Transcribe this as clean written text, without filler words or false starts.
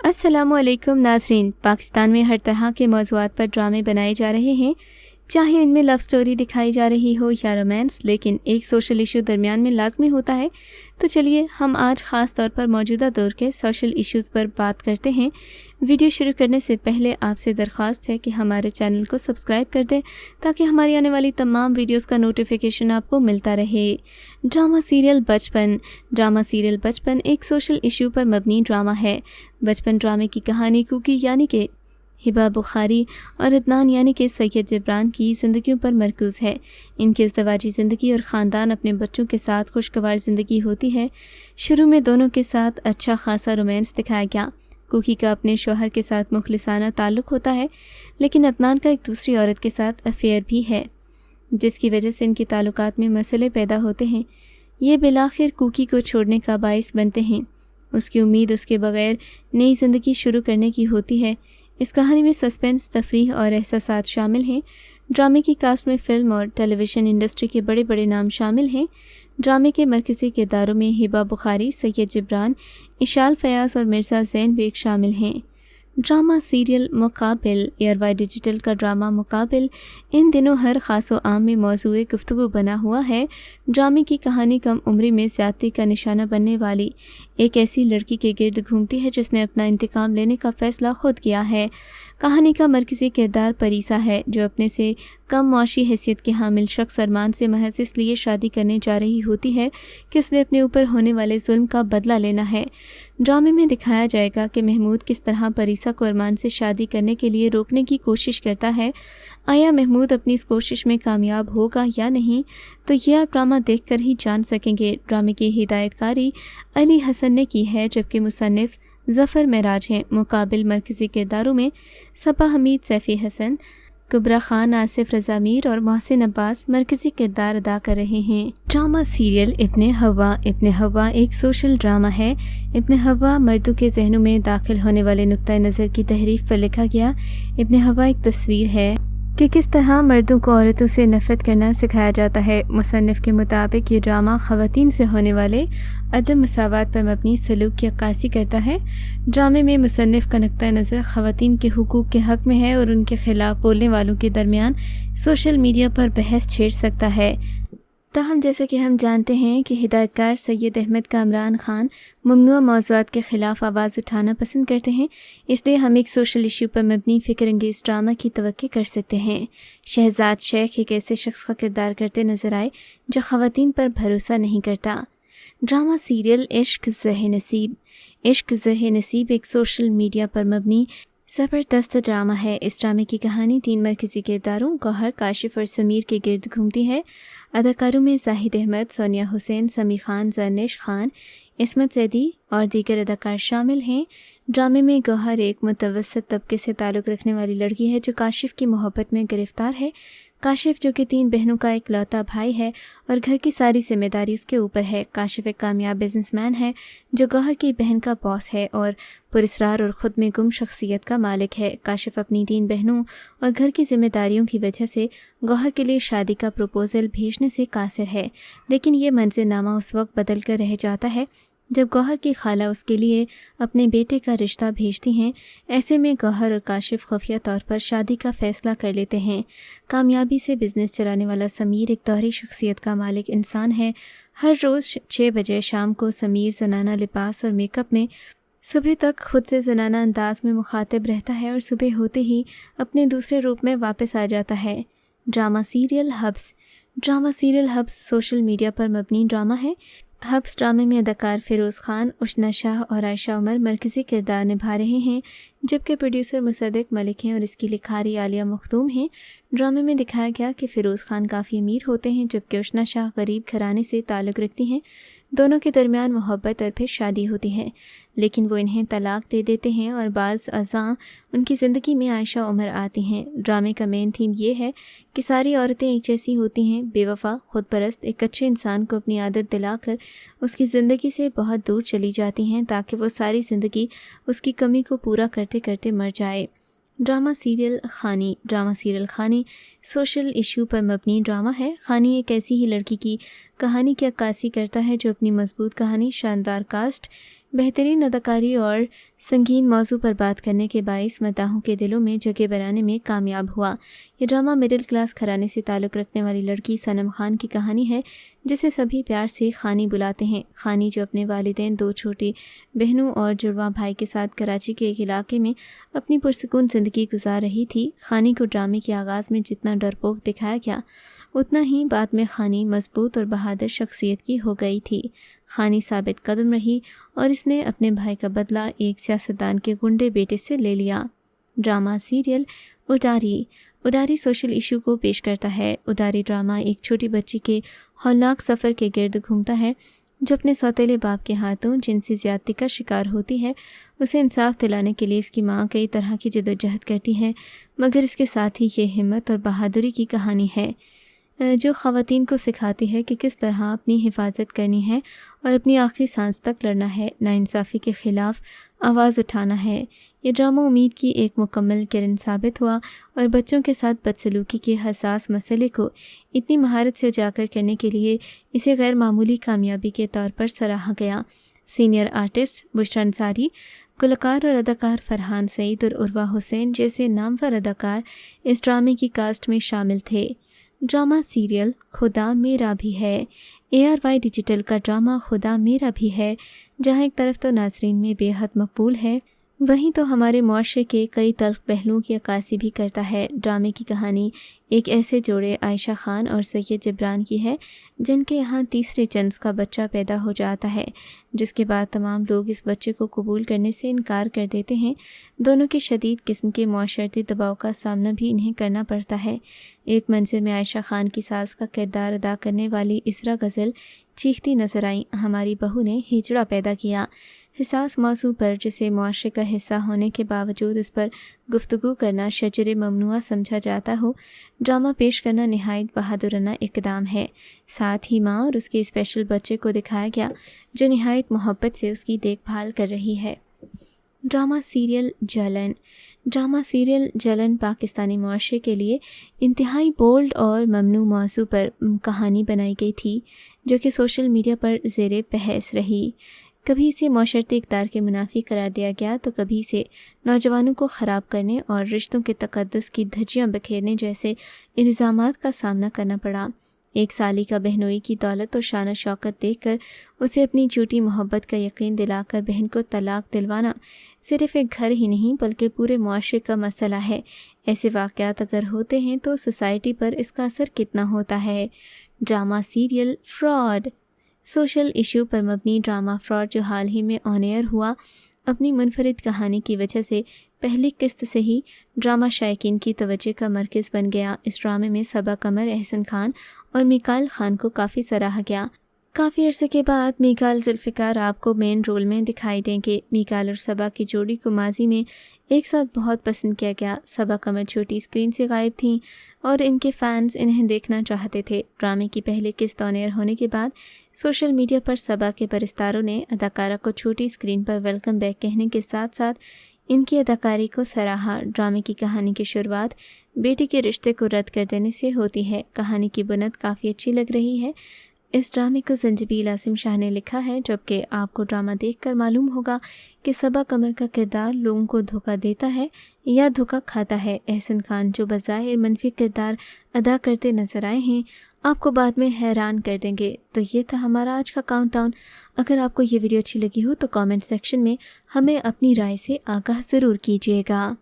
अस्सलामु अलैकुम नाज़रीन। पाकिस्तान में हर तरह के मौज़ूआत पर ड्रामे बनाए जा रहे हैं, चाहे इनमें लव स्टोरी दिखाई जा रही हो या रोमांस, लेकिन एक सोशल इशू दरमियान में लाजमी होता है। तो चलिए हम आज ख़ास तौर पर मौजूदा दौर के सोशल इश्यूज़ पर बात करते हैं। वीडियो शुरू करने से पहले आपसे दरख्वास्त है कि हमारे चैनल को सब्सक्राइब कर दें ताकि हमारी आने वाली तमाम वीडियोस का नोटिफिकेशन आपको मिलता रहे। ड्रामा सीरियल बचपन एक सोशल इशू पर मबनी ड्रामा है। बचपन ड्रामे की कहानी कुकी यानी कि हिबा बुखारी और अदनान यानी कि सैयद जिब्रान की ज़िंदगियों पर मरकूज़ है। इनकी इज़्दिवाजी ज़िंदगी और ख़ानदान अपने बच्चों के साथ खुशगवार ज़िंदगी होती है। शुरू में दोनों के साथ अच्छा खासा रोमांस दिखाया गया। कुकी का अपने शौहर के साथ मुखलिसाना ताल्लुक़ होता है, लेकिन अदनान का एक दूसरी औरत के साथ अफेयर भी है, जिसकी वजह से इनके ताल्लुकात में मसले पैदा होते हैं। ये बिलाखिर कुकी को छोड़ने का बाइस बनते हैं। उसकी उम्मीद उसके बग़ैर नई ज़िंदगी शुरू करने की होती है। इस कहानी में सस्पेंस, तफरीह और एहसासात शामिल हैं। ड्रामे की कास्ट में फ़िल्म और टेलीविज़न इंडस्ट्री के बड़े बड़े नाम शामिल हैं। ड्रामे के मरकज़ी किरदारों में हिबा बुखारी, सैयद जिब्रान, इशाल फयाज़ और मिर्ज़ा ज़ैन बेग शामिल हैं। ड्रामा सीरियल मुकाबिल एयरवाई डिजिटल का ड्रामा मुकाबिल इन दिनों हर ख़ास व आम में मौज़ूए गुफ्तगू बना हुआ है। ड्रामे की कहानी कम उम्री में ज़्यादती का निशाना बनने वाली एक ऐसी लड़की के गिर्द घूमती है जिसने अपना इंतकाम लेने का फ़ैसला खुद किया है। कहानी का मरकज़ी किरदार परीसा है, जो अपने से कम मुआशी हैसियत के हामिल शख्स अरमान से महज इसलिए शादी करने जा रही होती है कि उसने अपने ऊपर होने वाले जुल्म का बदला लेना है। ड्रामे में दिखाया जाएगा कि महमूद किस तरह परीसा को अरमान से शादी करने के लिए रोकने की कोशिश करता है। आया महमूद अपनी इस कोशिश में कामयाब होगा या नहीं, तो यह आप ड्रामा देखकर ही जान सकेंगे। ड्रामे की हिदायतकारी अली हसन ने की है, जबकि मुसन्निफ़ ज़फ़र महराज हैं। मुकाबिल मरकज़ी किरदारों में सपा हमीद, सैफ़ी हसन, कुबरा खान, आसिफ रज़ा मीर और मोहसिन अब्बास मरकज़ी किरदार अदा कर रहे हैं। ड्रामा सीरियल इब्ने हव्वा एक सोशल ड्रामा है। इब्ने हव्वा मर्दों के जहनों में दाखिल होने वाले नुक्ता नज़र की तहरीफ पर लिखा गया। इब्ने हव्वा एक तस्वीर है कि किस तरह मर्दों को औरतों से नफ़रत करना सिखाया जाता है। मुसन्निफ़ के मुताबिक ये ड्रामा ख़वातीन से होने वाले अदम मसावात पर मबनी सलूक की अक्कासी करता है। ड्रामे में मुसन्निफ़ का नुक्ता नज़र ख़वातीन के हुकूक़ के हक़ में है और उनके ख़िलाफ़ बोलने वालों के दरमियान सोशल मीडिया पर बहस छेड़ सकता है। ताहम जैसा कि हम जानते हैं कि हिदायतकार सैयद अहमद कामरान ख़ान ममनुआ मौज़ूआत के ख़िलाफ़ आवाज़ उठाना पसंद करते हैं, इसलिए हम एक सोशल इशू पर मबनी फ़िक्र अंगेज़ ड्रामा की तवक्की कर सकते हैं। शहजाद शेख एक ऐसे शख्स का किरदार करते नज़र आए जो ख़वातीन पर भरोसा नहीं करता। ड्रामा सीरियल इश्क ज़ह नसीब एक सोशल मीडिया पर मबनी ज़बरदस्त ड्रामा है। इस ड्रामे की कहानी 3 मरकज़ी किरदारों गौहर, काशिफ और समीर के गिर्द घूमती है। अदाकारों में जाहिद अहमद, सोनिया हुसैन, समी खान, जरनेश खान, इसमत ज़ैदी और दीगर अदाकार शामिल हैं। ड्रामे में गौहर एक मुतवस्सित तबके से ताल्लुक़ रखने वाली लड़की है जो काशिफ की मोहब्बत में गिरफ़्तार है। काशिफ जो कि 3 बहनों का इकलौता भाई है और घर की सारी जिम्मेदारी उसके ऊपर है। काशिफ एक कामयाब बिजनेसमैन है जो गौहर की बहन का बॉस है और पुरस्रार और ख़ुद में गुम शख्सियत का मालिक है। काशिफ अपनी 3 बहनों और घर की जिम्मेदारियों की वजह से गौहर के लिए शादी का प्रपोज़ल भेजने से कासिर है, लेकिन ये मंज़िलनामा उस वक्त बदल कर रह जाता है जब गौहर की खाला उसके लिए अपने बेटे का रिश्ता भेजती हैं। ऐसे में गौहर और काशिफ खुफिया तौर पर शादी का फ़ैसला कर लेते हैं। कामयाबी से बिज़नेस चलाने वाला समीर एक दोहरी शख्सियत का मालिक इंसान है। हर रोज़ 6 बजे शाम को समीर ज़नाना लिबास और मेकअप में सुबह तक खुद से ज़नाना अंदाज में मुखातिब रहता है और सुबह होते ही अपने दूसरे रूप में वापस आ जाता है। Drama serial hubs social media पर मबनी ड्रामा है। हब्स ड्रामे में अदाकार फ़िरोज़ ख़ान, उशना शाह और आयशा उमर मरकज़ी किरदार निभा रहे हैं, जबकि प्रोड्यूसर मुसद्दिक़ मलिक हैं और इसकी लिखारी आलिया मखदूम हैं। ड्रामे में दिखाया गया कि फ़िरोज़ ख़ान काफ़ी अमीर होते हैं, जबकि उशना शाह गरीब घराने से ताल्लुक़ रखती हैं। दोनों के दरमियान मोहब्बत और फिर शादी होती है, लेकिन वो इन्हें तलाक दे देते हैं और बाज़ अज़ां उनकी ज़िंदगी में आयशा उमर आती हैं। ड्रामे का मेन थीम ये है कि सारी औरतें एक जैसी होती हैं, बेवफा, खुदपरस्त, एक अच्छे इंसान को अपनी आदत दिलाकर उसकी ज़िंदगी से बहुत दूर चली जाती हैं ताकि वो सारी ज़िंदगी उसकी कमी को पूरा करते करते मर जाए। ड्रामा सीरियल खानी सोशल इशू पर मबनी ड्रामा है। खानी एक ऐसी ही लड़की की कहानी की अक्कासी करता है जो अपनी मजबूत कहानी, शानदार कास्ट, بہترین اداکاری اور سنگین موضوع پر بات کرنے کے باعث مداحوں کے دلوں میں جگہ بنانے میں کامیاب ہوا۔ یہ ڈرامہ مڈل کلاس گھرانے سے تعلق رکھنے والی لڑکی صنم خان کی کہانی ہے، جسے سبھی پیار سے خانی بلاتے ہیں۔ خانی جو اپنے والدین، 2 چھوٹی بہنوں اور جڑواں بھائی کے ساتھ کراچی کے ایک علاقے میں اپنی پرسکون زندگی گزار رہی تھی۔ خانی کو ڈرامے کے آغاز میں جتنا ڈرپوک دکھایا گیا، اتنا ہی بعد میں خانی مضبوط اور بہادر شخصیت کی ہو گئی تھی۔ خانی ثابت قدم رہی اور اس نے اپنے بھائی کا بدلہ ایک سیاستدان کے گنڈے بیٹے سے لے لیا۔ ڈرامہ سیریل اڈاری سوشل ایشو کو پیش کرتا ہے۔ اڈاری ڈرامہ ایک چھوٹی بچی کے ہولناک سفر کے گرد گھومتا ہے جو اپنے سوتیلے باپ کے ہاتھوں جنسی زیادتی کا شکار ہوتی ہے۔ اسے انصاف دلانے کے لیے اس کی ماں کئی طرح کی جدوجہد کرتی ہے، مگر اس کے ساتھ ہی یہ ہمت اور بہادری کی کہانی ہے جو خواتین کو سکھاتی ہے کہ کس طرح اپنی حفاظت کرنی ہے اور اپنی آخری سانس تک لڑنا ہے، ناانصافی کے خلاف آواز اٹھانا ہے۔ یہ ڈرامہ امید کی ایک مکمل کرن ثابت ہوا اور بچوں کے ساتھ بدسلوکی کے حساس مسئلے کو اتنی مہارت سے اجاگر کرنے کے لیے اسے غیر معمولی کامیابی کے طور پر سراہا گیا۔ سینئر آرٹسٹ بشرا انصاری، گلوکار اور اداکار فرحان سعید اور عروہ حسین جیسے نامور اداکار اس ڈرامے کی کاسٹ میں شامل تھے۔ ڈرامہ سیریل خدا میرا بھی ہے۔ ARY ڈیجیٹل کا ڈرامہ خدا میرا بھی ہے، جہاں ایک طرف تو ناظرین میں بے حد مقبول ہے، وہیں تو ہمارے معاشرے کے کئی تلخ پہلوؤں کی عکاسی بھی کرتا ہے۔ ڈرامے کی کہانی ایک ایسے جوڑے عائشہ خان اور سید جبران کی ہے جن کے یہاں تیسرے جنس کا بچہ پیدا ہو جاتا ہے، جس کے بعد تمام لوگ اس بچے کو قبول کرنے سے انکار کر دیتے ہیں۔ دونوں کے شدید قسم کے معاشرتی دباؤ کا سامنا بھی انہیں کرنا پڑتا ہے۔ ایک منظر میں عائشہ خان کی ساس کا کردار ادا کرنے والی اسرا غزل چیختی نظر آئیں، ہماری بہو نے ہجڑا پیدا کیا۔ حساس موضوع پر جسے معاشرے کا حصہ ہونے کے باوجود اس پر گفتگو کرنا شجر ممنوعہ سمجھا جاتا ہو، ڈرامہ پیش کرنا نہایت بہادرانہ اقدام ہے۔ ساتھ ہی ماں اور اس کے اسپیشل بچے کو دکھایا گیا جو نہایت محبت سے اس کی دیکھ بھال کر رہی ہے۔ ڈرامہ سیریل جلن پاکستانی معاشرے کے لیے انتہائی بولڈ اور ممنوع موضوع پر کہانی بنائی گئی تھی جو کہ سوشل میڈیا پر زیر بحث رہی۔ کبھی اسے معاشرتی اقدار کے منافی قرار دیا گیا تو کبھی اسے نوجوانوں کو خراب کرنے اور رشتوں کے تقدس کی دھجیاں بکھیرنے جیسے الزامات کا سامنا کرنا پڑا۔ ایک سالی کا بہنوئی کی دولت اور شان و شوکت دیکھ کر اسے اپنی جھوٹی محبت کا یقین دلا کر بہن کو طلاق دلوانا صرف ایک گھر ہی نہیں بلکہ پورے معاشرے کا مسئلہ ہے۔ ایسے واقعات اگر ہوتے ہیں تو سوسائٹی پر اس کا اثر کتنا ہوتا ہے۔ Drama serial fraud social issue پر مبنی ڈرامہ فراڈ جو حال ہی میں آن ایئر ہوا، اپنی منفرد کہانی کی وجہ سے پہلی قسط سے ہی ڈرامہ شائقین کی توجہ کا مرکز بن گیا۔ اس ڈرامے میں صبا قمر، احسن خان اور میکائل خان کو کافی سراہا گیا۔ کافی عرصے کے بعد میکائل ذوالفقار آپ کو مین رول میں دکھائی دیں گے۔ میکائل اور صبا کی جوڑی کو ماضی میں ایک ساتھ بہت پسند کیا گیا۔ صبا قمر چھوٹی اسکرین سے غائب تھیں اور ان کے فینس انہیں دیکھنا چاہتے تھے۔ ڈرامے کی پہلی قسط آن ایئر ہونے کے بعد سوشل میڈیا پر صبا کے پرستاروں نے اداکارہ کو چھوٹی اسکرین پر ویلکم بیک کہنے کے ساتھ ساتھ ان کی اداکاری کو سراہا۔ ڈرامے کی کہانی کی شروعات بیٹی کے رشتے کو رد کر دینے سے ہوتی ہے۔ کہانی کی بنیاد کافی اچھی لگ رہی ہے۔ اس ڈرامے کو زنجبیل عاصم شاہ نے لکھا ہے، جبکہ آپ کو ڈرامہ دیکھ کر معلوم ہوگا کہ صبا قمر کا کردار لوگوں کو دھوکہ دیتا ہے یا دھوکہ کھاتا ہے۔ احسن خان جو بظاہر منفی کردار ادا کرتے نظر آئے ہیں، آپ کو بعد میں حیران کر دیں گے۔ تو یہ تھا ہمارا آج کا کاؤنٹ ڈاؤن۔ اگر آپ کو یہ ویڈیو اچھی لگی ہو تو کامنٹ سیکشن میں ہمیں اپنی رائے سے آگاہ ضرور کیجیے گا۔